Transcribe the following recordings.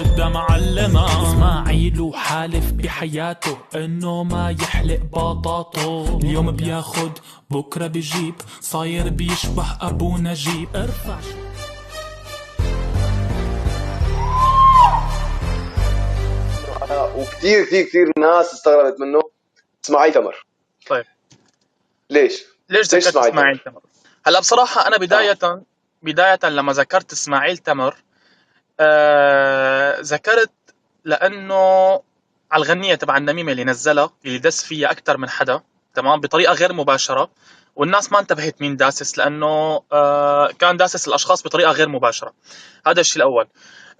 جدا معلمة. اسماعيل حالف بحياته انه ما يحلق بطاطه، اليوم بياخد بكرة بيجيب، صاير بيشبه ابو نجيب. ارفع وكثير كثير كثير ناس استغربت منه. اسماعيل تمر. طيب ليش ذكرت اسماعيل تمر؟ هلا بصراحة أنا بداية لما ذكرت اسماعيل تمر ذكرت لأنه على الغنية تبع النميمة اللي نزلها، اللي دس فيها أكثر من حدا، تمام، بطريقة غير مباشرة، والناس ما انتبهت مين داسس، لأنه كان داسس الأشخاص بطريقة غير مباشرة. هذا الشيء الأول.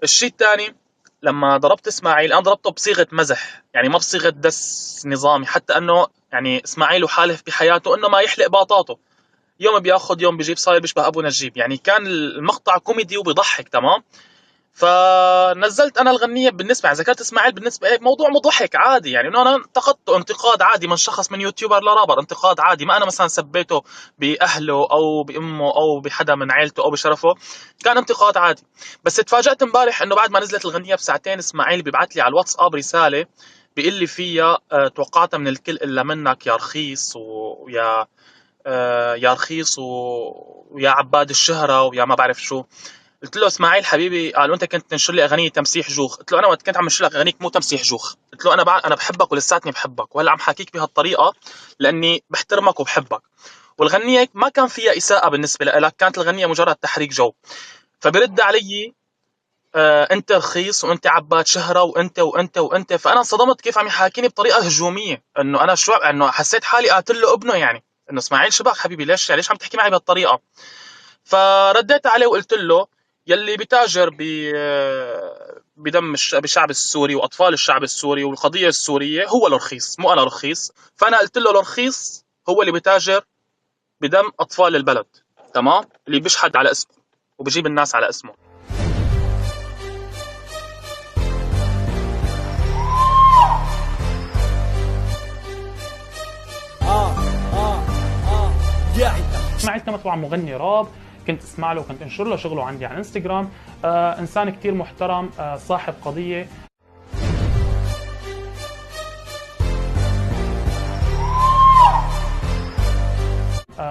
الشيء الثاني، لما ضربت اسماعيل انا ضربته بصيغه مزح، يعني ما بصيغه دس نظامي، حتى انه يعني اسماعيل حالف بحياته انه ما يحلق باطاطه، يوم بياخذ يوم بيجيب، صاير بيشبه ابو نجيب، يعني كان المقطع كوميدي وبيضحك، تمام. فنزلت انا الغنيه، بالنسبه يعني ذكرت اسماعيل بالنسبه لي موضوع مضحك عادي، يعني انه انا انتقدته انتقاد عادي من شخص، من يوتيوبر لرابر، انتقاد عادي، ما انا مثلا سبيته باهله او بامه او بحدا من عيلته او بشرفه، كان انتقاد عادي. بس اتفاجأت امبارح انه بعد ما نزلت الغنيه بساعتين اسماعيل بيبعت لي على الواتساب رساله بيقول لي فيها توقعتها من الكل الا منك يا رخيص، ويا يا رخيص ويا عباد الشهرة ويا ما بعرف شو. قلت له اسماعيل حبيبي، قال وانت كنت تنشر لي اغاني تمسيح جوخ. قلت له انا وقت كنت عم انشر لك اغانيك مو تمسيح جوخ، قلت له انا بحبك ولساتني بحبك، وهلا عم حاكيك بهالطريقه لاني بحترمك وبحبك، والغنيه ما كان فيها اساءه بالنسبه لك، كانت الغنيه مجرد تحريك جو. فبرد علي انت رخيص وانت عباد شهره وانت وانت وانت. فانا انصدمت كيف عم يحاكيني بطريقه هجوميه، انه انا شو، انه حسيت حالي قاتل له ابنه، يعني انه اسماعيل شبك حبيبي، ليش عم تحكي معي بهالطريقه؟ فرديت عليه وقلت له يلي بتاجر بدم الشعب السوري واطفال الشعب السوري والقضيه السوريه هو الرخيص، مو انا رخيص. فانا قلت له الرخيص هو اللي بتاجر بدم اطفال البلد، تمام، اللي بيشحد على اسمه وبجيب الناس على اسمه. اسماعيل تمر طبعا مغني راب، كنت اسمع له وكنت انشر له شغله عندي على انستغرام. انسان كتير محترم، صاحب قضيه.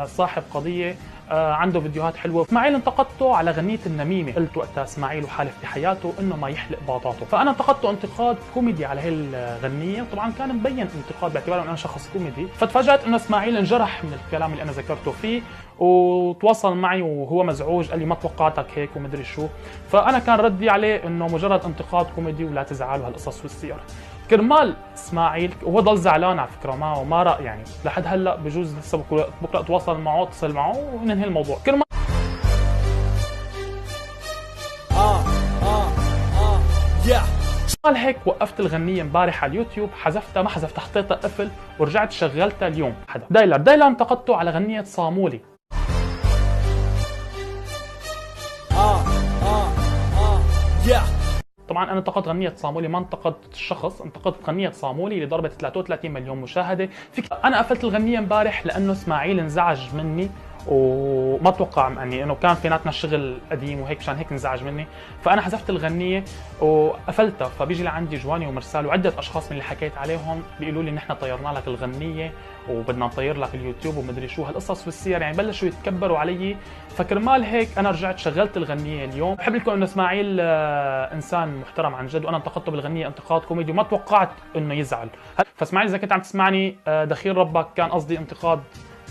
صاحب قضيه، عنده فيديوهات حلوه. اسماعيل انتقدته على غنيه النميمه، قلت وقتها اسماعيل وحالف بحياته انه ما يحلق باطاطه، فانا انتقدته انتقاد كوميدي على هي الغنيه، وطبعا كان مبين انتقاد باعتباره انه انا شخص كوميدي. فتفاجات انه اسماعيل انجرح من الكلام اللي انا ذكرته فيه، وتواصل معي وهو مزعوج، قال لي ما توقعتك هيك ومدري شو. فانا كان ردي عليه انه مجرد انتقاد كوميدي ولا تزعلوا هالقصص والسير. كرمال اسماعيل وهو ضل زعلان على فكره، ما رأى يعني لحد هلا، بجوز لسه بكره اتواصل معه، اتصل معه وننهي الموضوع. كرمال هيك وقفت الغنية امبارح على اليوتيوب، حذفتها، ما حذفتها، حطيتها قفل ورجعت شغلتها اليوم. دايلر انتقدته على غنية صامولي. طبعا انا انتقدت غنية صامولي، ما انتقدت الشخص، انتقدت غنية صامولي اللي ضربت 33 مليون مشاهدة. انا قفلت الغنية امبارح لانه اسماعيل انزعج مني، وما اتوقع يعني انه كان فيناتنا شغل قديم وهيك، مشان هيك انزعج مني. فانا حذفت الغنيه وقفلتها. فبيجي لعندي جواني ومرسال وعده اشخاص من اللي حكيت عليهم بيقولوا لي نحن طيرنا لك الغنيه وبدنا نطير لك اليوتيوب ومدري شو هالقصص والسير، يعني بلشوا يتكبروا علي. فكرمال هيك انا رجعت شغلت الغنيه اليوم. بحب لكم انه اسماعيل انسان محترم عن جد، وانا انتقدته بالغنيه انتقاد كوميدي وما توقعت انه يزعل. فاسماعيل اذا كنت عم تسمعني دخيل ربك، كان قصدي انتقاد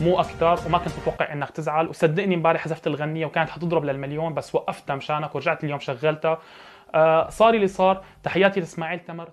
مو اكثر، وما كنت متوقع انك تزعل. وصدقني امبارح حذفت الغنيه وكانت حتضرب للمليون، بس وقفتها مشانك ورجعت اليوم شغلتها. صار اللي صار. تحياتي لاسماعيل تمر.